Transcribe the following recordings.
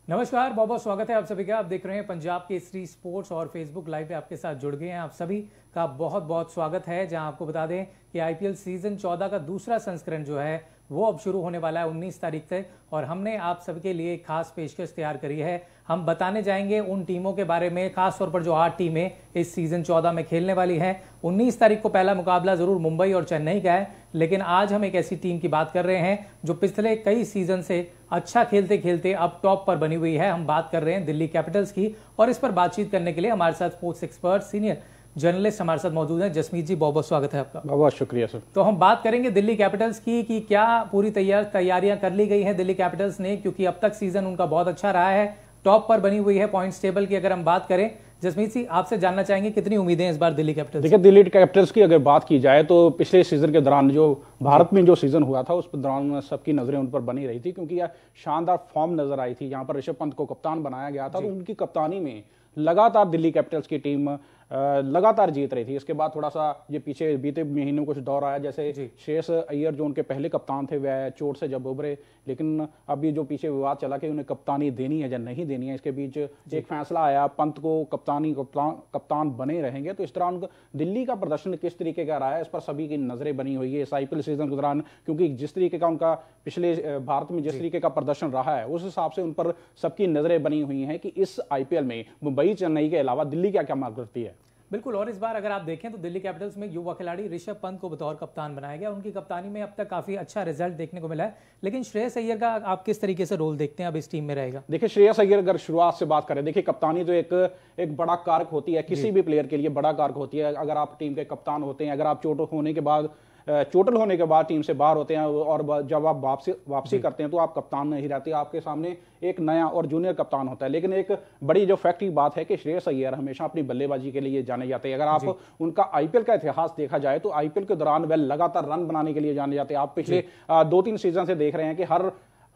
नमस्कार, बहुत बहुत स्वागत है आप सभी का। आप देख रहे हैं पंजाब केसरी स्पोर्ट्स और फेसबुक लाइव पे आपके साथ जुड़ गए हैं। आप सभी का बहुत बहुत स्वागत है, जहां आपको बता दें कि आईपीएल सीजन 14 का दूसरा संस्करण जो है वो अब शुरू होने वाला है 19 तारीख से, और हमने आप सबके लिए एक खास पेशकश तैयार करी है। हम बताने जाएंगे उन टीमों के बारे में, खासतौर पर जो 8 टीमें इस सीजन 14 में खेलने वाली हैं। 19 तारीख को पहला मुकाबला जरूर मुंबई और चेन्नई का है, लेकिन आज हम एक ऐसी टीम की बात कर रहे हैं जो पिछले कई सीजन से अच्छा खेलते खेलते अब टॉप पर बनी हुई है। हम बात कर रहे हैं दिल्ली कैपिटल्स की, और इस पर बातचीत करने के लिए हमारे साथ स्पोर्ट्स एक्सपर्ट सीनियर जर्नलिस्ट हमारे साथ मौजूद हैं। जसमीत जी, बहुत बहुत स्वागत है आपका। बहुत शुक्रिया सर। तो हम बात करेंगे दिल्ली कैपिटल्स की कि क्या पूरी तैयारियां कर ली गई हैं दिल्ली कैपिटल्स ने, क्योंकि अब तक सीजन उनका बहुत अच्छा रहा है, टॉप पर बनी हुई है पॉइंट्स टेबल की। अगर हम बात करें, जसमीत जी आपसे जानना चाहेंगे कितनी उम्मीदें इस बार दिल्ली कैपिटल्स? देखिए, दिल्ली कैपिटल्स की अगर बात की जाए तो पिछले सीजन के दौरान जो भारत में जो सीजन हुआ था उस दौरान सबकी नजरें उन पर बनी रही थी, क्योंकि यह शानदार फॉर्म नजर आई थी। यहाँ पर ऋषभ पंत को कप्तान बनाया गया था, तो उनकी कप्तानी में लगातार दिल्ली कैपिटल्स की टीम लगातार जीत रही थी। इसके बाद थोड़ा सा ये पीछे बीते महीनों कुछ दौर आया, जैसे श्रेयस अय्यर जो उनके पहले कप्तान थे वह चोट से जब उभरे, लेकिन अभी जो पीछे विवाद चला कि उन्हें कप्तानी देनी है या नहीं देनी है, इसके बीच एक फैसला आया, पंत को कप्तान बने रहेंगे। तो इस दौरान दिल्ली का प्रदर्शन किस तरीके का रहा है, इस पर सभी की नजरें बनी हुई है इस आईपीएल सीजन के दौरान, क्योंकि जिस तरीके का उनका पिछले भारत में जिस तरीके का प्रदर्शन रहा है उस हिसाब से उन पर सबकी नजरें बनी हुई हैं कि इस आईपीएल में मुंबई चेन्नई के अलावा दिल्ली क्या क्या मार्ग करती है। बिल्कुल, और इस बार अगर आप देखें तो दिल्ली कैपिटल्स में युवा खिलाड़ी ऋषभ पंत को बतौर कप्तान बनाया गया। उनकी कप्तानी में अब तक काफी अच्छा रिजल्ट देखने को मिला है, लेकिन श्रेयस अय्यर का आप किस तरीके से रोल देखते हैं अब इस टीम में रहेगा? देखिए, श्रेयस अय्यर अगर शुरुआत से बात करें, देखिए कप्तानी तो एक बड़ा कारक होती है, किसी भी प्लेयर के लिए बड़ा कारक होती है। अगर आप टीम के कप्तान होते हैं, अगर आप चोटिल होने के बाद टीम से बाहर होते हैं और जब आप वापसी करते हैं तो आप कप्तान नहीं रहते, आपके सामने एक नया और जूनियर कप्तान होता है। लेकिन एक बड़ी जो फैक्ट की बात है कि श्रेयस अय्यर हमेशा अपनी बल्लेबाजी के लिए जाने जाते हैं। अगर आप उनका आईपीएल का इतिहास देखा जाए तो आईपीएल के दौरान वह लगातार रन बनाने के लिए जाने जाते हैं। आप पिछले 2-3 सीजन से देख रहे हैं कि हर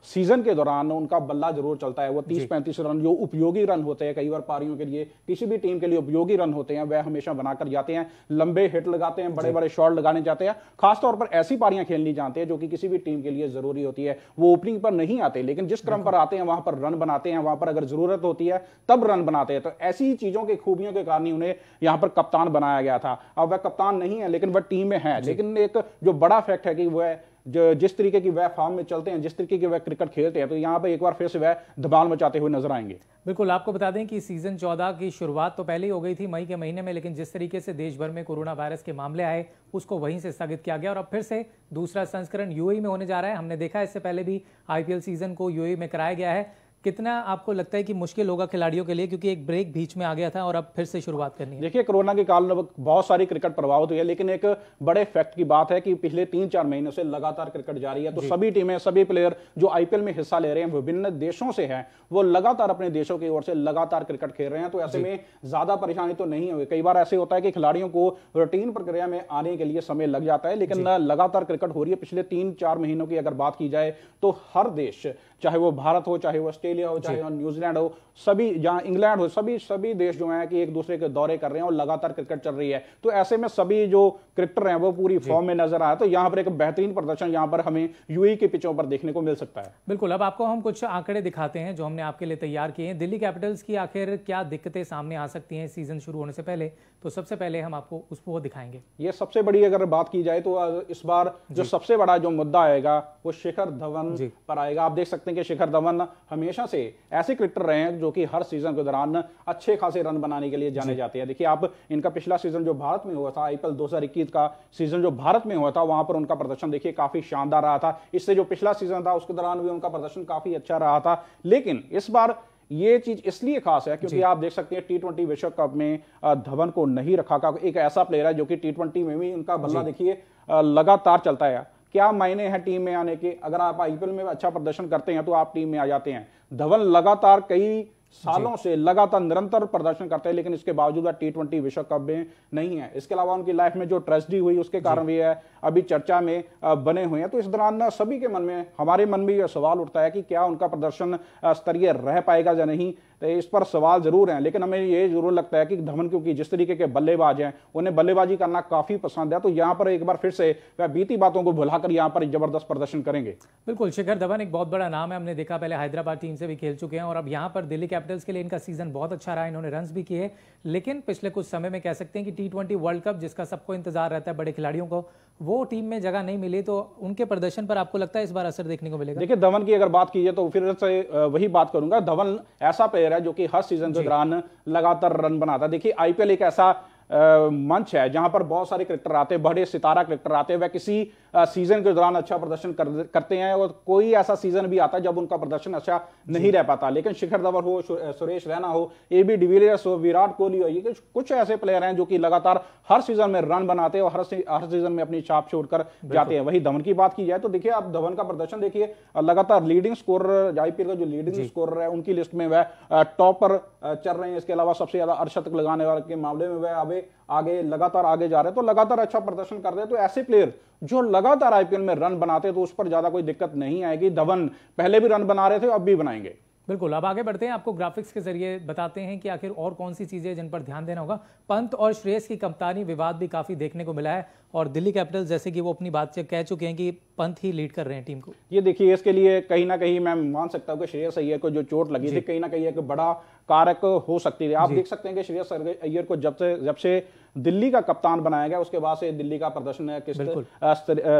सीजन के दौरान उनका बल्ला जरूर चलता है। वो 30-35 रन जो उपयोगी रन होते हैं, कई बार पारियों के लिए किसी भी टीम के लिए उपयोगी रन होते हैं, वह हमेशा बनाकर जाते हैं। लंबे हिट लगाते हैं, बड़े बड़े शॉट लगाने जाते हैं, खासतौर पर ऐसी पारियां खेलनी जानते हैं जो कि किसी भी टीम के लिए जरूरी होती है। वो ओपनिंग पर नहीं आते, लेकिन जिस क्रम पर आते हैं वहां पर रन बनाते हैं, वहां पर अगर जरूरत होती है तब रन बनाते हैं। तो ऐसी चीजों की खूबियों के कारण उन्हें यहां पर कप्तान बनाया गया था। अब वह कप्तान नहीं है लेकिन वह टीम में है। लेकिन एक जो बड़ा फैक्ट है कि वह जिस तरीके की वह फॉर्म में चलते हैं, जिस तरीके की वह क्रिकेट खेलते हैं, तो यहां पर एक बार फिर से वह धमाल मचाते हुए नजर आएंगे। बिल्कुल, आपको बता दें कि सीजन 14 की शुरुआत तो पहले ही हो गई थी मई के महीने में, लेकिन जिस तरीके से देश भर में कोरोना वायरस के मामले आए उसको वहीं से स्थगित किया गया, और अब फिर से दूसरा संस्करण यूएई में होने जा रहा है। हमने देखा इससे पहले भी आईपीएल सीजन को यूएई में कराया गया है। कितना आपको लगता है कि मुश्किल होगा खिलाड़ियों के लिए, क्योंकि एक ब्रेक बीच में आ गया था और अब फिर से शुरुआत करनी है? देखिए, कोरोना के कारण बहुत सारी क्रिकेट प्रभावित हुई है, लेकिन एक बड़े फैक्ट की बात है कि पिछले 3-4 महीनों से लगातार क्रिकेट जारी है। तो सभी टीमें, सभी प्लेयर जो आईपीएल में हिस्सा ले रहे हैं विभिन्न देशों से हैं, वो लगातार अपने देशों की ओर से लगातार क्रिकेट खेल रहे हैं। तो ऐसे में ज्यादा परेशानी तो नहीं हुई। कई बार ऐसे होता है कि खिलाड़ियों को रूटीन प्रक्रिया में आने के लिए समय लग जाता है, लेकिन लगातार क्रिकेट हो रही है। पिछले 3-4 महीनों की अगर बात की जाए तो हर देश, चाहे वो भारत हो, चाहे वो ऑस्ट्रेलिया हो, चाहे वो न्यूजीलैंड हो, सभी, जहां इंग्लैंड हो, सभी देश जो हैं कि एक दूसरे के दौरे कर रहे हैं और लगातार क्रिकेट चल रही है। तो ऐसे में सभी जो क्रिकेटर हैं वो पूरी फॉर्म में नजर आए। तो यहां पर एक बेहतरीन प्रदर्शन यहां पर हमें यूएई के पिचों पर देखने को मिल सकता है। बिल्कुल, अब आपको हम कुछ आंकड़े दिखाते हैं जो हमने आपके लिए तैयार किए हैं। दिल्ली कैपिटल्स की आखिर क्या दिक्कतें सामने आ सकती हैं सीजन शुरू होने से पहले, तो सबसे पहले हम आपको उसको दिखाएंगे। ये सबसे बड़ी अगर बात की जाए तो इस बार जो सबसे बड़ा जो मुद्दा आएगा वो शिखर धवन पर आएगा। आप देख सकते हैं कि शिखर धवन हमेशा से ऐसे क्रिकेटर रहे हैं जो कि हर सीजन के दौरान अच्छे खासे रन बनाने के लिए जाने जाते हैं। देखिए, आप इनका पिछला सीजन जो भारत में हुआ था, आईपीएल 2021 का सीजन जो भारत में हुआ था, वहां पर उनका प्रदर्शन देखिए काफी शानदार रहा था। इससे जो पिछला सीजन था उसके दौरान भी उनका प्रदर्शन काफी अच्छा रहा था। लेकिन इस बार ये चीज इसलिए खास है क्योंकि आप देख सकते हैं T20 विश्व कप में धवन को नहीं रखा। एक ऐसा प्लेयर है जो कि T20 में भी उनका बल्ला देखिए लगातार चलता है। क्या मायने हैं टीम में आने के? अगर आप आईपीएल में अच्छा प्रदर्शन करते हैं तो आप टीम में आ जाते हैं। धवन लगातार कई सालों से लगातार निरंतर प्रदर्शन करते हैं, लेकिन इसके बावजूद T20 विश्व कप में नहीं है। इसके अलावा उनकी लाइफ में जो ट्रेजेडी हुई उसके कारण भी है अभी चर्चा में बने हुए हैं। तो इस दौरान सभी के मन में, हमारे मन में यह सवाल उठता है कि क्या उनका प्रदर्शन स्तरीय रह पाएगा या नहीं। तो इस पर सवाल जरूर हैं, लेकिन हमें ये जरूर लगता है कि धवन, क्योंकि जिस तरीके के बल्लेबाज हैं, उन्हें बल्लेबाजी करना काफी पसंद है, तो यहाँ पर एक बार फिर से वह बीती बातों को भुलाकर यहाँ पर जबरदस्त प्रदर्शन करेंगे। बिल्कुल, शिखर धवन एक बहुत बड़ा नाम है। हमने देखा पहले हैदराबाद टीम से भी खेल चुके हैं और अब यहाँ पर दिल्ली कैपिटल्स के लिए इनका सीजन बहुत अच्छा रहा, इन्होंने रन्स भी किए। लेकिन पिछले कुछ समय में कह सकते हैं कि T20 वर्ल्ड कप जिसका सबको इंतजार रहता है, बड़े खिलाड़ियों को, वो टीम में जगह नहीं मिली। तो उनके प्रदर्शन पर आपको लगता है इस बार असर देखने को मिलेगा? देखिए, धवन की अगर बात की जाए तो फिर से वही बात करूंगा। धवन ऐसा प्लेयर है जो कि हर सीजन के दौरान लगातार रन बनाता है। देखिए, आईपीएल एक ऐसा मंच है जहां पर बहुत सारे क्रिकेटर आते हैं, बड़े सितारा क्रिकेटर आते हैं, वह किसी सीजन के दौरान अच्छा प्रदर्शन करते हैं और कोई ऐसा सीजन भी आता है जब उनका प्रदर्शन अच्छा नहीं रह पाता। लेकिन शिखर धवन हो, सुरेश रैना हो, AB डिविलियर्स हो, विराट कोहली हो, ये कुछ ऐसे प्लेयर हैं जो कि लगातार हर सीजन में रन बनाते हैं और हर सीजन में अपनी छाप छोड़कर जाते हैं। वही धवन की बात की जाए तो देखिए, आप धवन का प्रदर्शन देखिए, लगातार लीडिंग स्कोरर, आईपीएल का जो लीडिंग स्कोरर है उनकी लिस्ट में वह टॉप पर चल रहे हैं। इसके अलावा सबसे ज्यादा अर्धशतक लगाने वाले के मामले में वह आगे लगातार आगे जा रहे हैं, तो लगातार अच्छा प्रदर्शन कर रहे हैं। तो ऐसे प्लेयर जो लगातार आईपीएल में रन बनाते हैं तो उस पर ज्यादा कोई दिक्कत नहीं आएगी। धवन पहले भी रन बना रहे थे, अब भी बनाएंगे। बिल्कुल, अब आगे बढ़ते हैं, आपको ग्राफिक्स के जरिए बताते हैं कि आखिर और कौन सी चीजें जिन पर ध्यान देना होगा। पंत और श्रेयस की कप्तानी विवाद भी काफी देखने को मिला है और दिल्ली कैपिटल्स जैसे कि वो अपनी बात से कह चुके हैं कि पंत ही लीड कर रहे हैं टीम को। ये देखिए, इसके लिए कहीं ना कहीं मैं मान सकता हूं कि श्रेयस अय्यर को जो चोट लगी थी कहीं ना कहीं एक बड़ा कारक हो सकती है। आप देख सकते हैं कि श्रेयस अय्यर को जब से दिल्ली का कप्तान बनाया गया उसके बाद से दिल्ली का प्रदर्शन किस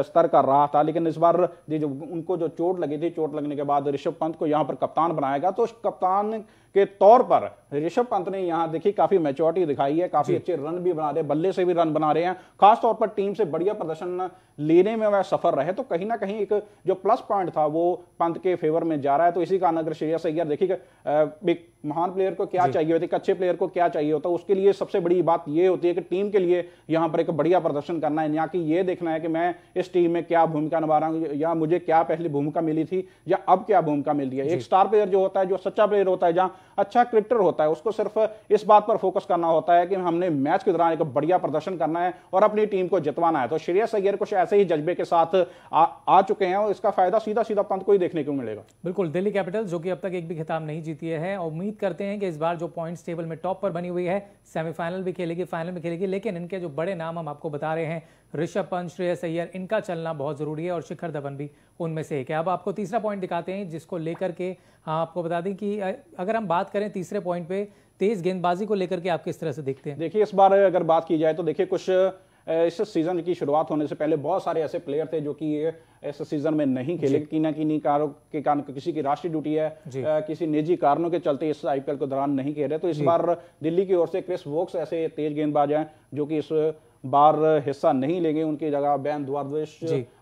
स्तर का रहा था। लेकिन इस बार उनको जो चोट लगी थी, चोट लगने के बाद ऋषभ पंत को यहां पर कप्तान बनाया गया, तो कप्तान के तौर पर ऋषभ पंत ने यहां देखी काफी मैच्योरिटी दिखाई है, काफी अच्छे रन भी बना रहे हैं, बल्ले से भी रन बना रहे हैं, खासतौर पर टीम से बढ़िया प्रदर्शन लेने में वह सफर रहे। तो कहीं ना कहीं एक जो प्लस पॉइंट था वो पंत के फेवर में जा रहा है। तो इसी कारण अगर श्रेयस अय्यर देखिए, एक महान प्लेयर को क्या चाहिए होता है, एक अच्छे प्लेयर को क्या चाहिए होता है, उसके लिए सबसे बड़ी बात यह होती है कि टीम के लिए यहां पर एक बढ़िया प्रदर्शन करना है, या कि यह देखना है कि मैं इस टीम में क्या भूमिका निभा रहा हूं, या मुझे क्या पहले भूमिका मिली थी या अब क्या भूमिका मिल रही है। एक स्टार प्लेयर जो होता है, जो सच्चा प्लेयर होता है, जहां अच्छा क्रिकेटर होता है, उसको सिर्फ इस बात पर फोकस करना होता है कि हमने मैच के दौरान एक बढ़िया प्रदर्शन करना है और अपनी टीम को जितवाना है। तो श्रेयस अय्यर कुछ ऐसे ही जज्बे के साथ आ चुके हैं और इसका फायदा सीधा सीधा पंत को ही देखने को मिलेगा। बिल्कुल, दिल्ली कैपिटल्स जो कि अब तक एक भी खिताब नहीं जीती है, उम्मीद करते हैं कि इस बार जो पॉइंट्स टेबल में टॉप पर बनी हुई है, सेमीफाइनल भी खेलेगी, फाइनल भी खेलेगी। लेकिन इनके जो बड़े नाम हम आपको बता रहे हैं, ऋषभ पंत, श्रेयस अय्यर, इनका चलना बहुत जरूरी है और शिखर धवन भी उनमें से एक है। अब आपको तीसरा पॉइंट दिखाते हैं जिसको लेकर के आपको बता दें कि अगर हम बात करें तीसरे पॉइंट पे, तेज गेंदबाजी को लेकर के आप किस तरह से देखते हैं? देखिए, इस बार अगर बात की जाए तो देखिए, कुछ इस सीजन की शुरुआत होने से पहले बहुत सारे ऐसे प्लेयर थे जो कि इस सीजन में नहीं खेले, किन्हीं कारणों के कारण, किसी की राष्ट्रीय ड्यूटी है, किसी निजी कारणों के चलते इस आईपीएल के दौरान नहीं खेले। तो इस बार दिल्ली की ओर से क्रिस वोक्स ऐसे तेज गेंदबाज हैं जो कि इस बार हिस्सा नहीं लेंगे, उनकी जगह बैन द्वारदेश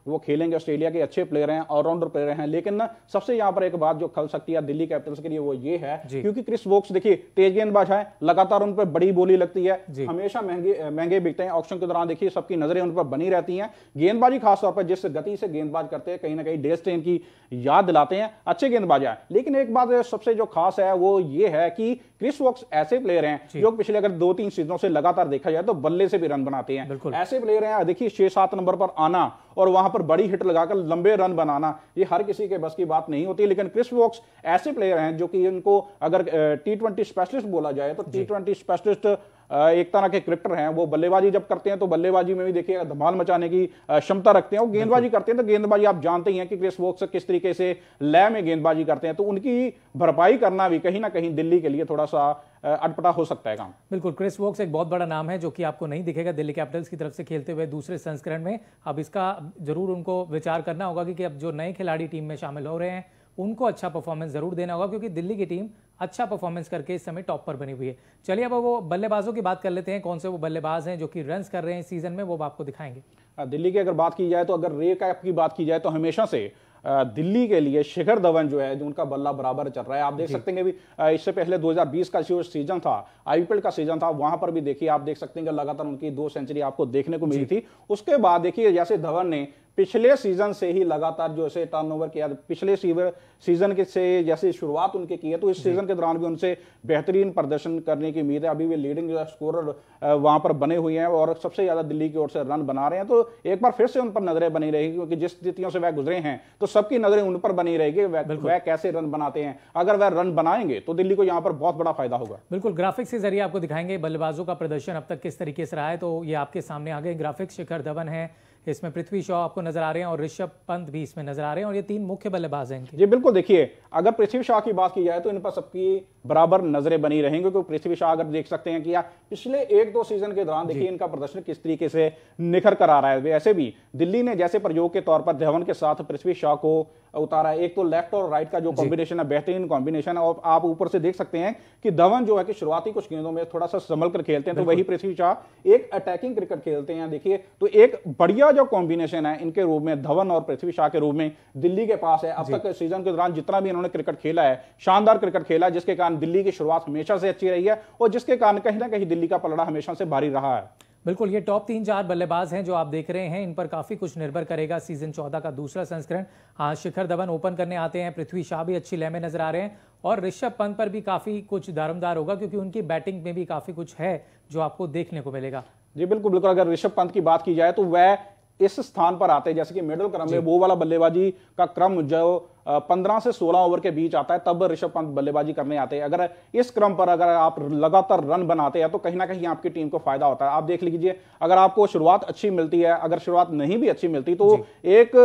वो खेलेंगे। ऑस्ट्रेलिया के अच्छे प्लेयर हैं, ऑलराउंडर प्लेयर हैं। लेकिन सबसे यहां पर एक बात जो खल सकती है दिल्ली कैपिटल्स के लिए वो ये है, क्योंकि क्रिस वोक्स देखिए तेज गेंदबाज है, लगातार उन पर बड़ी बोली लगती है, हमेशा महंगे बिकते हैं। ऑक्शन के दौरान देखिए सबकी नजरें उन पर बनी रहती हैं। गेंदबाजी खासतौर पर जिस गति से गेंदबाज करते हैं, कहीं ना कहीं डेल स्टेन की याद दिलाते हैं, अच्छे गेंदबाज हैं। लेकिन एक बात सबसे जो खास है वो ये है कि क्रिस वोक्स ऐसे प्लेयर हैं जो पिछले अगर 2-3 सीजनों से लगातार देखा जाए तो बल्ले से भी रन बनाते हैं। ऐसे प्लेयर हैं, देखिए 6-7 नंबर पर आना और वहां पर बड़ी हिट लगाकर लंबे रन बनाना, ये हर किसी के बस की बात नहीं होती। लेकिन क्रिस वोक्स ऐसे प्लेयर हैं जो कि इनको अगर T20 स्पेशलिस्ट बोला जाए तो T20 स्पेशलिस्ट एक तरह के क्रिकेटर हैं। वो बल्लेबाजी जब करते हैं तो बल्लेबाजी में भी देखिए धमाल मचाने की क्षमता रखते हैं। वो गेंदबाजी करते हैं तो गेंदबाजी आप जानते ही हैं कि क्रिस वोक्स किस तरीके से लय में गेंदबाजी करते हैं। तो उनकी भरपाई करना भी कहीं ना कहीं दिल्ली के लिए थोड़ा सा अटपटा हो सकता है काम। बिल्कुल, क्रिस वोक्स एक बहुत बड़ा नाम है जो कि आपको नहीं दिखेगा दिल्ली कैपिटल्स की तरफ से खेलते हुए दूसरे संस्करण में। अब इसका जरूर उनको विचार करना होगा कि अब जो नए खिलाड़ी टीम में शामिल हो रहे हैं उनको अच्छा परफॉर्मेंस जरूर देना होगा, क्योंकि दिल्ली की टीम अच्छा परफॉर्मेंस करके इस समय टॉप पर बनी हुई है। चलिए अब वो बल्लेबाजों की बात कर लेते हैं, कौन से वो बल्लेबाज हैं जो कि रन्स कर रहे हैं सीजन में, वो आपको दिखाएंगे। दिल्ली की अगर बात की जाए तो अगर रे कैप की बात की जाए तो हमेशा से दिल्ली के लिए शिखर धवन जो है, जो उनका बल्ला बराबर चल रहा है। आप देख सकते हैं कि इससे पहले 2020 का जो सीजन था, आईपीएल का सीजन था, वहां पर भी देखिए आप देख सकते हैं कि लगातार उनकी 2 सेंचुरी आपको देखने को मिली थी। उसके बाद देखिए जैसे धवन ने पिछले सीजन से ही लगातार जो ऐसे टर्नओवर किया, पिछले सीजन के से जैसे शुरुआत उनके की है, तो इस सीजन के दौरान भी उनसे बेहतरीन प्रदर्शन करने की उम्मीद है। अभी भी लीडिंग स्कोरर वहां पर बने हुए हैं और सबसे ज्यादा दिल्ली की ओर से रन बना रहे हैं। तो एक बार फिर से उन पर नजरें बनी रहेगी, क्योंकि जिस स्थितियों से वह गुजरे हैं तो सबकी नजरें उन पर बनी रहेगी, वह कैसे रन बनाते हैं। अगर वह रन बनाएंगे तो दिल्ली को यहां पर बहुत बड़ा फायदा होगा। बिल्कुल, ग्राफिक्स के जरिए आपको दिखाएंगे बल्लेबाजों का प्रदर्शन अब तक किस तरीके से रहा है। तो ये आपके सामने आ गए ग्राफिक्स। शिखर धवन है इसमें, पृथ्वी शॉ आपको नजर आ रहे हैं और ऋषभ पंत भी इसमें नजर आ रहे हैं, और ये 3 मुख्य बल्लेबाज हैं इनके। जी बिल्कुल, देखिए अगर पृथ्वी शॉ की बात की जाए तो इन पर सबकी बराबर नजरें बनी रहेंगी, क्योंकि पृथ्वी शॉ अगर देख सकते हैं कि या पिछले 1-2 सीजन के दौरान देखिए इनका प्रदर्शन किस तरीके से निखर कर आ रहा है। वैसे भी दिल्ली ने जैसे प्रयोग के तौर पर धवन के साथ पृथ्वी शॉ को उतारा है, एक तो लेफ्ट और राइट का जो कॉम्बिनेशन है बेहतरीन कॉम्बिनेशन है, और आप ऊपर से देख सकते हैं कि धवन जो है कि शुरुआती कुछ गेंदों में थोड़ा सा संभल कर खेलते हैं, तो वही पृथ्वी शॉ एक अटैकिंग क्रिकेट खेलते हैं। देखिए तो एक बढ़िया जो कॉम्बिनेशन है इनके रूप में, धवन और पृथ्वी शॉ के रूप में दिल्ली के पास है। अब तक सीजन के दौरान जितना भी इन्होंने क्रिकेट खेला है, शानदार क्रिकेट खेला, जिसके कारण दिल्ली की शुरुआत हमेशा से अच्छी रही है और जिसके कारण कहीं ना कहीं दिल्ली का पलड़ा हमेशा से भारी रहा है। बिल्कुल, ये टॉप 3-4 बल्लेबाज हैं जो आप देख रहे हैं, इन पर काफी कुछ निर्भर करेगा सीजन 14 का दूसरा संस्करण। हाँ, शिखर धवन ओपन करने आते हैं, पृथ्वी शॉ भी अच्छी लय में नजर आ रहे हैं, और ऋषभ पंत पर भी काफी कुछ दारोमदार होगा, क्योंकि उनकी बैटिंग में भी काफी कुछ है जो आपको देखने को मिलेगा। जी बिल्कुल बिल्कुल, अगर ऋषभ पंत की बात की जाए तो वह इस स्थान पर आते हैं, जैसे कि मिडिल क्रम में वो वाला बल्लेबाजी का क्रम जो 15 से 16 ओवर के बीच आता है, तब ऋषभ पंत बल्लेबाजी करने आते हैं। अगर इस क्रम पर अगर आप लगातार रन बनाते हैं तो कहीं ना कहीं आपकी टीम को फायदा होता है। आप देख लीजिए, अगर आपको शुरुआत अच्छी मिलती है, अगर शुरुआत नहीं भी अच्छी मिलती तो एक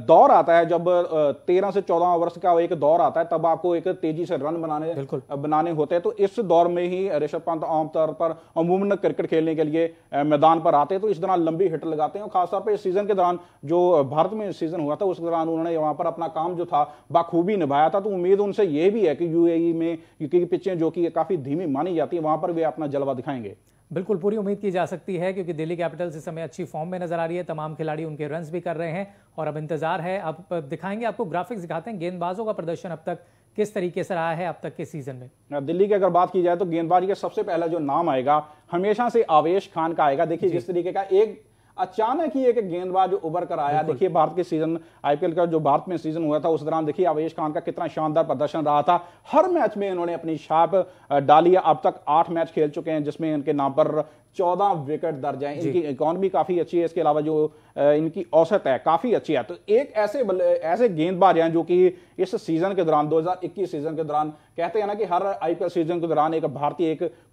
दौर आता है, जब 13 से 14 ओवर्स का एक दौर आता है, तब आपको एक तेजी से रन बनाने होते हैं। तो इस दौर में ही ऋषभ पंत आमतौर पर अमूमन क्रिकेट खेलने के लिए मैदान पर आते हैं, तो इस दौरान लंबी हिट लगाते हैं। और खासतौर पर इस सीजन के दौरान जो भारत में सीजन हुआ था उस दौरान उन्होंने वहां पर अपना काम जो था बाखूबी निभाया था। तो उम्मीद उनसे यह भी है कि यूएई में क्योंकि पिचें जो कि काफी धीमी मानी जाती है, वहां पर वे अपना जलवा दिखाएंगे। बिल्कुल, पूरी उम्मीद की जा सकती है, क्योंकि दिल्ली कैपिटल्स इस समय अच्छी फॉर्म में नजर आ रही है, तमाम खिलाड़ी उनके रन्स भी कर रहे हैं, और अब इंतजार है। अब दिखाएंगे आपको, ग्राफिक्स दिखाते हैं गेंदबाजों का प्रदर्शन अब तक किस तरीके से रहा है अब तक के सीजन में। दिल्ली की अगर बात की जाए तो गेंदबाजी का सबसे पहला जो नाम आएगा हमेशा से आवेश खान का आएगा। देखिए जिस तरीके का एक अचानक ही एक गेंदबाज उभर कर आया। देखिए भारत के सीजन, आईपीएल का जो भारत में सीजन हुआ था उस दौरान देखिए आवेश खान का कितना शानदार प्रदर्शन रहा था। हर मैच में इन्होंने अपनी छाप डाली है। अब तक 8 मैच खेल चुके हैं जिसमें इनके नाम पर 14 विकेट दर्ज हैं। इनकी इकॉनमी काफी अच्छी है, इसके अलावा जो इनकी औसत है काफी अच्छी है। तो एक ऐसे गेंदबाज हैं जो कि इस सीजन के दौरान 2021 सीजन के दौरान, कहते हैं ना कि हर आईपीएल सीजन के दौरान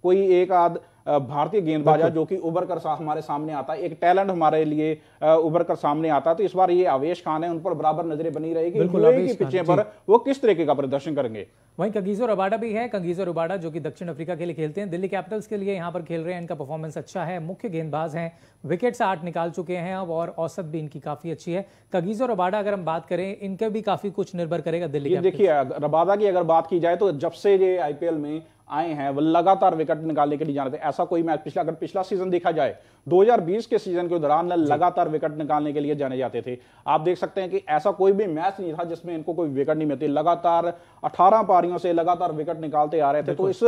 कोई एक आध भारतीय गेंदबाज है जो कि उभर कर हमारे सामने आता है, एक टैलेंट हमारे लिए उभर कर सामने आता है। तो इस बार ये आवेश खान है, उन पर बराबर नजरें बनी रहेगी यूएई की पिचें पर वो किस तरीके का प्रदर्शन करेंगे। वहीं कंगीजो रबाडा भी है, कंगीजो रबाडा जो कि दक्षिण अफ्रीका के लिए खेलते हैं, दिल्ली कैपिटल्स के लिए यहाँ पर खेल रहे हैं। इनका परफॉर्मेंस अच्छा है, मुख्य गेंदबाज हैं, विकेट से 8 निकाल चुके हैं अब, और औसत भी इनकी काफी अच्छी है। कंगीजो रबाडा अगर हम बात करें, इनके भी काफी कुछ निर्भर करेगा दिल्ली कैपिटल्स। देखिए रबाडा की अगर बात की जाए तो जब से ये आईपीएल में आए हैं वो लगातार विकेट निकालने के लिए जाने थे। ऐसा कोई मैच अगर पिछला सीजन देखा जाए 2020 के सीजन के दौरान लगातार विकेट निकालने के लिए जाने जाते थे। आप देख सकते हैं कि ऐसा कोई भी मैच नहीं था जिसमें इनको कोई विकेट नहीं मिलती। लगातार 18 पारियों से लगातार विकेट निकालते आ रहे थे। तो इस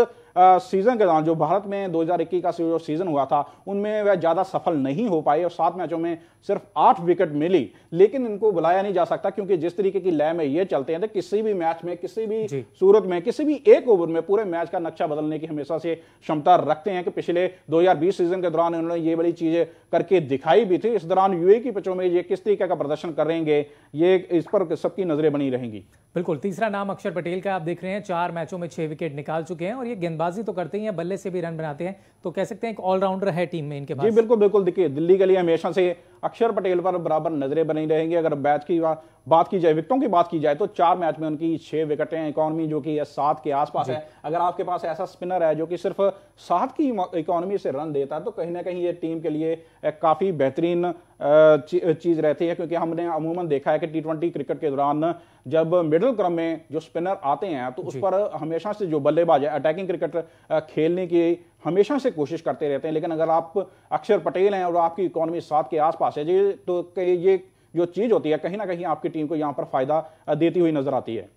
सीजन के दौरान जो भारत में 2021 का जो सीजन हुआ था उनमें वह ज्यादा सफल नहीं हो पाए और 7 मैचों में सिर्फ 8 विकेट मिली। लेकिन इनको बुलाया नहीं जा सकता क्योंकि जिस तरीके की लय में ये चलते हैं तो किसी भी मैच में, किसी भी सूरत में, किसी भी एक ओवर में पूरे मैच का नक्शा बदलने की हमेशा से क्षमता रखते हैं। कि पिछले 2020 सीजन के दौरान उन्होंने ये बड़ी चीजें करके दिखाई भी थी। इस दौरान यूएई की पिचों में ये किस तरीके का प्रदर्शन करेंगे, ये इस पर सबकी नजरें बनी रहेंगी। बिल्कुल, तीसरा नाम अक्षर पटेल का आप देख रहे हैं, 4 मैचों में 6 विकेट निकाल चुके हैं, और ये गेंदबाजी तो करते ही हैं, बल्ले से भी रन बनाते हैं, तो कह सकते हैं एक ऑलराउंडर है टीम में इनके पास। जी बिल्कुल बिल्कुल, देखिए दिल्ली के लिए हमेशा से अक्षर पटेल पर बराबर नजरें बनी रहेंगी। अगर बैच की बात की जाए, विकेटों की बात की जाए तो 4 मैच में उनकी 6 विकेटें, इकॉनमी जो कि 7 के आसपास है। अगर आपके पास ऐसा स्पिनर है जो कि सिर्फ 7 की इकॉनमी से रन देता है तो कहीं ना कहीं ये टीम के लिए काफी बेहतरीन चीज रहती है। क्योंकि हमने अमूमन देखा है कि T20 क्रिकेट के दौरान जब मिडिल क्रम में जो स्पिनर आते हैं तो उस पर हमेशा से जो बल्लेबाज है अटैकिंग क्रिकेट खेलने की हमेशा से कोशिश करते रहते हैं। लेकिन अगर आप अक्षर पटेल हैं और आपकी इकॉनमी 7 के आसपास है जी, तो ये जो चीज होती है कहीं ना कहीं आपकी टीम को यहां पर फायदा देती हुई नजर आती है।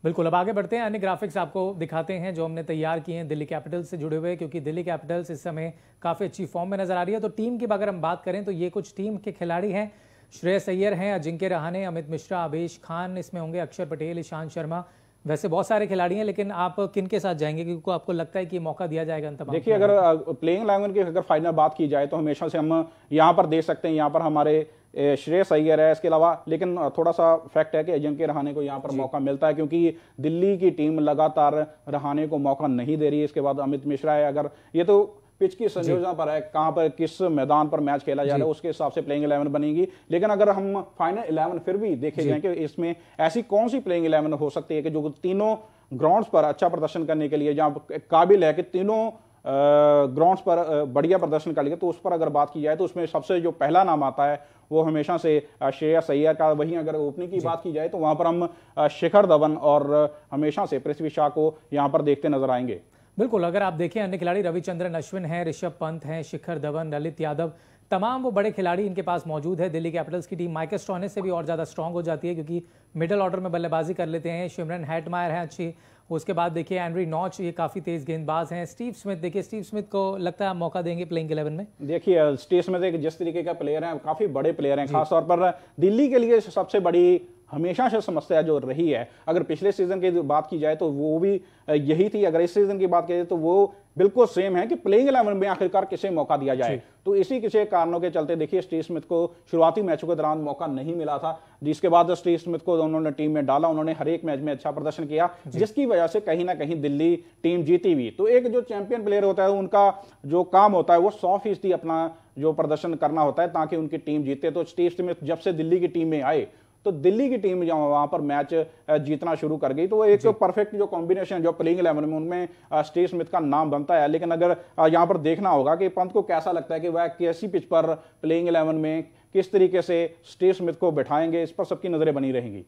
बिल्कुल, अब आगे बढ़ते हैं, अन्य ग्राफिक्स आपको दिखाते हैं जो हमने तैयार किए हैं दिल्ली कैपिटल्स से जुड़े हुए, क्योंकि दिल्ली कैपिटल्स इस समय काफ़ी अच्छी फॉर्म में नजर आ रही है। तो टीम की अगर हम बात करें तो ये कुछ टीम के खिलाड़ी हैं श्रेयस अय्यर हैं, अजिंक्य रहाणे, अमित मिश्रा, आवेश खान इसमें होंगे, अक्षर पटेल, ईशांत शर्मा। वैसे बहुत सारे खिलाड़ी हैं, लेकिन आप किन के साथ जाएंगे, क्योंकि आपको लगता है कि मौका दिया जाएगा इन तमाम? देखिए, अगर प्लेइंग 11 की अगर फाइनल बात की जाए तो हमेशा से हम यहाँ पर देख सकते हैं, यहाँ पर हमारे श्रेयस अय्यर है, इसके अलावा लेकिन थोड़ा सा फैक्ट है कि अजिंक्य रहाणे को यहाँ पर मौका मिलता है, क्योंकि दिल्ली की टीम लगातार रहाणे को मौका नहीं दे रही है। इसके बाद अमित मिश्रा है, अगर ये तो पिच की संयोजन पर है, कहां पर किस मैदान पर मैच खेला जा रहा है उसके हिसाब से प्लेइंग 11 बनेगी। लेकिन अगर हम फाइनल 11 फिर भी देखे जाए कि इसमें ऐसी कौन सी प्लेइंग 11 हो सकती है कि जो तीनों ग्राउंड्स पर अच्छा प्रदर्शन करने के लिए जहां काबिल है कि तीनों ग्राउंड्स पर बढ़िया प्रदर्शन कर लिए, तो उस पर अगर बात की जाए तो उसमें सबसे जो पहला नाम आता है वो हमेशा से श्रेयस अय्यर का। वहीं अगर ओपनिंग की बात की जाए तो वहां पर हम शिखर धवन और हमेशा से पृथ्वी शॉ को यहां पर देखते नजर आएंगे। बिल्कुल, अगर आप देखें अन्य खिलाड़ी रविचंद्रन अश्विन हैं, ऋषभ पंत हैं, शिखर धवन, ललित यादव, तमाम वो बड़े खिलाड़ी इनके पास मौजूद है। दिल्ली कैपिटल्स की टीम माइकल स्टोइनिस से भी और ज़्यादा स्ट्रांग हो जाती है, क्योंकि मिडिल ऑर्डर में बल्लेबाजी कर लेते हैं। शिमरन हेटमायर हैं अच्छी, उसके बाद देखिए एंड्री नॉच, ये काफ़ी तेज गेंदबाज हैं। स्टीव स्मिथ, देखिए स्टीव स्मिथ को लगता है मौका देंगे प्लेइंग 11 में? देखिए, स्टीव स्मिथ एक जिस तरीके का प्लेयर है, काफ़ी बड़े प्लेयर हैं, खासतौर पर दिल्ली के लिए सबसे बड़ी हमेशा से समस्या जो रही है, अगर पिछले सीजन की बात की जाए तो वो भी यही थी, अगर इस सीजन की बात की जाए तो वो बिल्कुल सेम है कि प्लेइंग 11 में आखिरकार किसे मौका दिया जाए। तो इसी किसी कारणों के चलते देखिए स्टीव स्मिथ को शुरुआती मैचों के दौरान मौका नहीं मिला था, जिसके बाद स्टीव स्मिथ को उन्होंने टीम में डाला, उन्होंने हर एक मैच में अच्छा प्रदर्शन किया, जिसकी वजह से कहीं ना कहीं दिल्ली टीम जीती हुई। तो एक जो चैंपियन प्लेयर होता है उनका जो काम होता है वो 100% अपना जो प्रदर्शन करना होता है ताकि उनकी टीम जीते। तो स्टीव स्मिथ जब से दिल्ली की टीम में आए तो दिल्ली की टीम जब वहां पर मैच जीतना शुरू कर गई, तो एक परफेक्ट जो कॉम्बिनेशन जो प्लेइंग 11 में उनमें स्टीव स्मिथ का नाम बनता है। लेकिन अगर यहां पर देखना होगा कि पंत को कैसा लगता है कि वह कैसी पिच पर प्लेइंग 11 में किस तरीके से स्टीव स्मिथ को बिठाएंगे, इस पर सबकी नजरें बनी रहेंगी।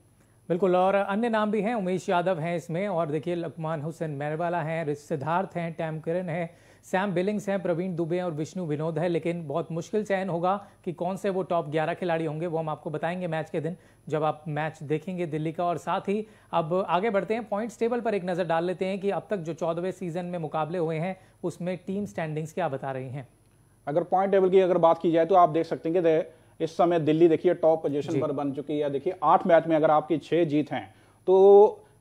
बिल्कुल, और अन्य नाम भी हैं, उमेश यादव हैं इसमें, और देखिए लुकमान हुसैन मेहरवाला हैं, सिद्धार्थ हैं, टैम किरण है, सैम बिलिंग्स हैं, प्रवीण दुबे और विष्णु विनोद है। लेकिन बहुत मुश्किल चयन होगा कि कौन से वो टॉप 11 खिलाड़ी होंगे, वो हम आपको बताएंगे मैच के दिन जब आप मैच देखेंगे दिल्ली का। और साथ ही अब आगे बढ़ते हैं, पॉइंट्स टेबल पर एक नज़र डाल लेते हैं कि अब तक जो 14वें सीजन में मुकाबले हुए हैं उसमें टीम स्टैंडिंग्स क्या बता रही हैं। अगर पॉइंट टेबल की अगर बात की जाए तो आप देख सकते हैं कि इस समय दिल्ली देखिए टॉप पोजीशन पर बन चुकी है। देखिए 8 मैच में अगर आपकी 6 जीत हैं तो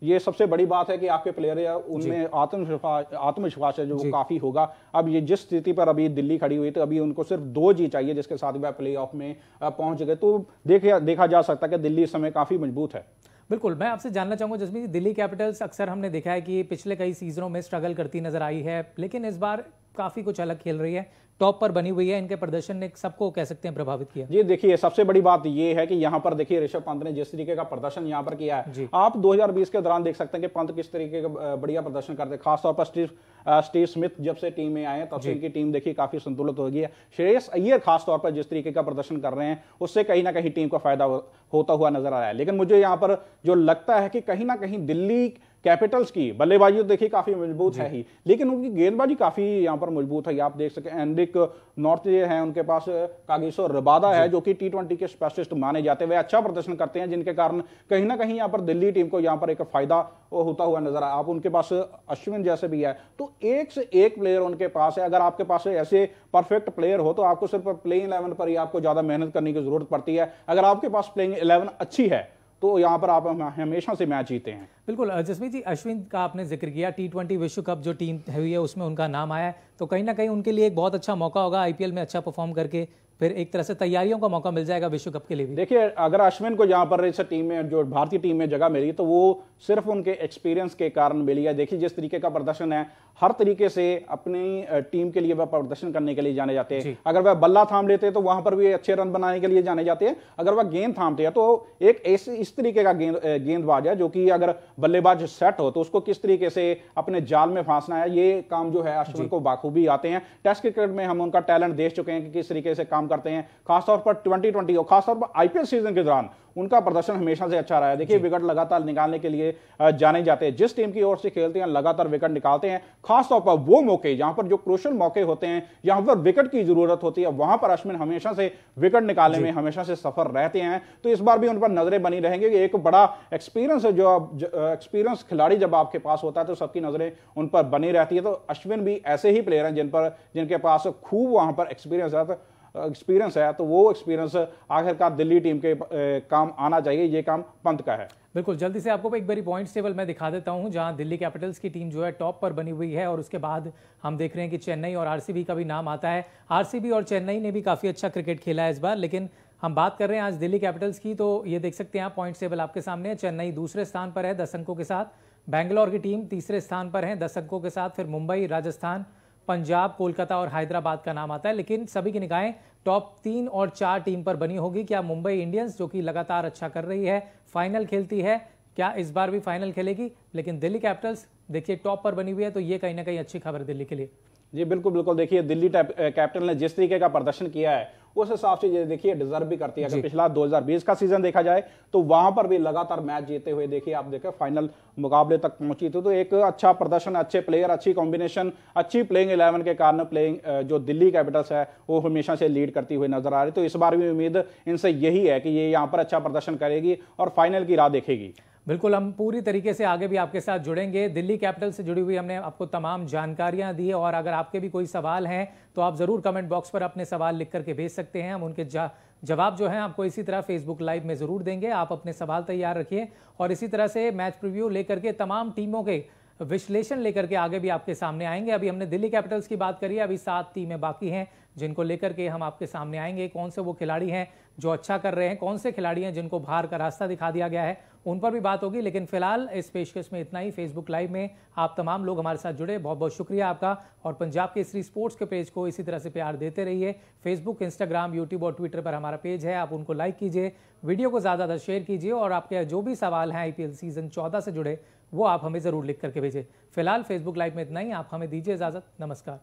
ये सबसे बड़ी बात है कि आपके प्लेयर या उनमें आत्मविश्वास है जो काफी होगा। अब ये जिस स्थिति पर अभी दिल्ली खड़ी हुई तो अभी उनको सिर्फ 2 जीत चाहिए, जिसके साथ वह प्लेऑफ में पहुंच गए। तो देखा जा सकता है कि दिल्ली इस समय काफी मजबूत है। बिल्कुल, मैं आपसे जानना चाहूंगा जसमीत, दिल्ली कैपिटल्स अक्सर हमने देखा है कि पिछले कई सीजनों में स्ट्रगल करती नजर आई है, लेकिन इस बार काफी कुछ अलग खेल रही है, टॉप पर बनी हुई है। इनके प्रदर्शन ने सबको कह सकते हैं प्रभावित किया। जी देखिए, सबसे बड़ी बात ये है कि यहाँ पर देखिए ऋषभ पंत ने जिस तरीके का प्रदर्शन यहाँ पर किया है, आप 2020 के दौरान देख सकते हैं कि पंत किस तरीके का बढ़िया प्रदर्शन करते हैं। खासतौर पर स्टीव स्मिथ जब से टीम में आए तब से इनकी टीम देखिए काफी संतुलित हो गई है। श्रेयस अय्यर खासतौर पर जिस तरीके का प्रदर्शन कर रहे हैं उससे कहीं ना कहीं टीम को फायदा होता हुआ नजर आ रहा है। लेकिन मुझे यहाँ पर जो लगता है कि कहीं ना कहीं दिल्ली कैपिटल्स की बल्लेबाजी तो देखिए काफी मजबूत है ही, लेकिन उनकी गेंदबाजी काफी यहां पर मजबूत है। आप देख सकते हैं एंड्रिक नॉर्थ है, उनके पास कागिसो रबादा है जो कि T20 के स्पेशलिस्ट माने जाते हैं, वे अच्छा प्रदर्शन करते हैं, जिनके कारण कहीं ना कहीं यहां पर दिल्ली टीम को यहां पर एक फायदा होता हुआ नजर आया। आप उनके पास अश्विन जैसे भी है, तो एक से एक प्लेयर उनके पास है। अगर आपके पास ऐसे परफेक्ट प्लेयर हो तो आपको सिर्फ प्लेइंग 11 पर ही आपको ज्यादा मेहनत करने की जरूरत पड़ती है। अगर आपके पास प्लेइंग 11 अच्छी है तो यहां पर आप हमेशा से मैच जीते हैं। बिल्कुल, जसमीत जी, अश्विन का आपने जिक्र किया, T20 विश्व कप जो टीम हुई है उसमें उनका नाम आया है, तो कहीं ना कहीं उनके लिए एक बहुत अच्छा मौका होगा IPL में अच्छा परफॉर्म करके फिर एक तरह से तैयारियों का मौका मिल जाएगा विश्व कप के लिए भी। देखिए, अगर अश्विन को यहाँ पर इस टीम में जो भारतीय टीम में जगह मिली तो वो सिर्फ उनके एक्सपीरियंस के कारण मिली है। देखिए जिस तरीके का प्रदर्शन है, हर तरीके से अपनी टीम के लिए वह प्रदर्शन करने के लिए जाने जाते हैं। अगर वह बल्ला थाम लेते हैं तो वहां पर भी अच्छे रन बनाने के लिए जाने जाते हैं। अगर वह गेंद थामते हैं तो एक ऐसे इस तरीके का गेंदबाज है जो कि अगर बल्लेबाज सेट हो तो उसको किस तरीके से अपने जाल में फांसना है, ये काम जो है अश्विन को बाखूबी आते हैं। टेस्ट क्रिकेट में हम उनका टैलेंट देख चुके हैं कि किस तरीके से काम करते हैं, खासतौर पर 2020 और खासतौर पर IPL सीजन के दौरान उनका प्रदर्शन हमेशा से अच्छा रहा है। देखिए विकेट लगातार निकालने के लिए जाने जाते हैं, जिस टीम की ओर से खेलते हैं लगातार विकेट निकालते हैं। खासतौर पर वो मौके जहां पर जो क्रूशियल मौके होते हैं, जहां पर विकेट की जरूरत होती है, वहां पर अश्विन हमेशा से विकेट निकालने में हमेशा से सफर रहते हैं। तो इस बार भी उन पर नजरें बनी रहेंगी। एक बड़ा एक्सपीरियंस है, जो एक्सपीरियंस खिलाड़ी जब आपके पास होता है तो सबकी नजरें उन पर बनी रहती है। तो अश्विन भी ऐसे ही प्लेयर हैं जिनके पास खूब वहां पर एक्सपीरियंस है। एक्सपीरियंस है, तो वो एक्सपीरियंस आखिरकार दिल्ली टीम के काम आना चाहिए। ये काम पंत का है। बिल्कुल, जल्दी से आपको एक बारी पॉइंट्स टेबल मैं दिखा देता हूं, जहां दिल्ली कैपिटल्स की टीम जो है टॉप पर बनी हुई है, और उसके बाद हम देख रहे हैं कि चेन्नई और आरसीबी का भी नाम आता है। आरसीबी और चेन्नई ने भी काफ़ी अच्छा क्रिकेट खेला है इस बार, लेकिन हम बात कर रहे हैं आज दिल्ली कैपिटल्स की, तो ये देख सकते हैं आप पॉइंट्स टेबल आपके सामने है। चेन्नई दूसरे स्थान पर है 10 अंकों के साथ, बैंगलोर की टीम तीसरे स्थान पर है 10 अंकों के साथ, फिर मुंबई, राजस्थान, पंजाब, कोलकाता और हैदराबाद का नाम आता है। लेकिन सभी की निगाहें टॉप 3 और 4 टीम पर बनी होगी। क्या मुंबई इंडियंस, जो कि लगातार अच्छा कर रही है, फाइनल खेलती है, क्या इस बार भी फाइनल खेलेगी? लेकिन दिल्ली कैपिटल्स देखिए टॉप पर बनी हुई है, तो ये कहीं ना कहीं अच्छी खबर दिल्ली के लिए। जी बिल्कुल बिल्कुल, देखिए दिल्ली कैपिटल ने जिस तरीके का प्रदर्शन किया है उस हिसाब से ये देखिए डिजर्व भी करती है। अगर पिछला 2020 का सीजन देखा जाए तो वहां पर भी लगातार मैच जीते हुए देखिए आप देखें फाइनल मुकाबले तक पहुंची थी। तो एक अच्छा प्रदर्शन, अच्छे प्लेयर, अच्छी कॉम्बिनेशन, अच्छी प्लेइंग 11 के कारण प्लेइंग जो दिल्ली कैपिटल्स है वो हमेशा से लीड करती हुई नजर आ रही। तो इस बार भी उम्मीद इनसे यही है कि ये यहाँ पर अच्छा प्रदर्शन करेगी और फाइनल की राह देखेगी। बिल्कुल, हम पूरी तरीके से आगे भी आपके साथ जुड़ेंगे। दिल्ली कैपिटल से जुड़ी हुई हमने आपको तमाम जानकारियां दी, और अगर आपके भी कोई सवाल हैं तो आप जरूर कमेंट बॉक्स पर अपने सवाल लिख करके भेज सकते हैं। हम उनके जवाब जो है आपको इसी तरह फेसबुक लाइव में जरूर देंगे। आप अपने सवाल तैयार रखिए, और इसी तरह से मैच प्रीव्यू लेकर के तमाम टीमों के विश्लेषण लेकर के आगे भी आपके सामने आएंगे। अभी हमने दिल्ली कैपिटल्स की बात करी है, अभी 7 टीमें बाकी हैं जिनको लेकर के हम आपके सामने आएंगे। कौन से वो खिलाड़ी हैं जो अच्छा कर रहे हैं, कौन से खिलाड़ी हैं जिनको बाहर का रास्ता दिखा दिया गया है, उन पर भी बात होगी। लेकिन फिलहाल इस पेशकश में इतना ही। फेसबुक लाइव में आप तमाम लोग हमारे साथ जुड़े, बहुत बहुत शुक्रिया आपका। और पंजाब केसरी स्पोर्ट्स के पेज को इसी तरह से प्यार देते रहिए। फेसबुक, इंस्टाग्राम, यूट्यूब और ट्विटर पर हमारा पेज है, आप उनको लाइक कीजिए, वीडियो को ज़्यादा शेयर कीजिए, और आपके जो भी सवाल हैं IPL सीजन 14 से जुड़े वो आप हमें ज़रूर लिख करके भेजें। फिलहाल फेसबुक लाइव में इतना ही। आप हमें दीजिए इजाज़त। नमस्कार।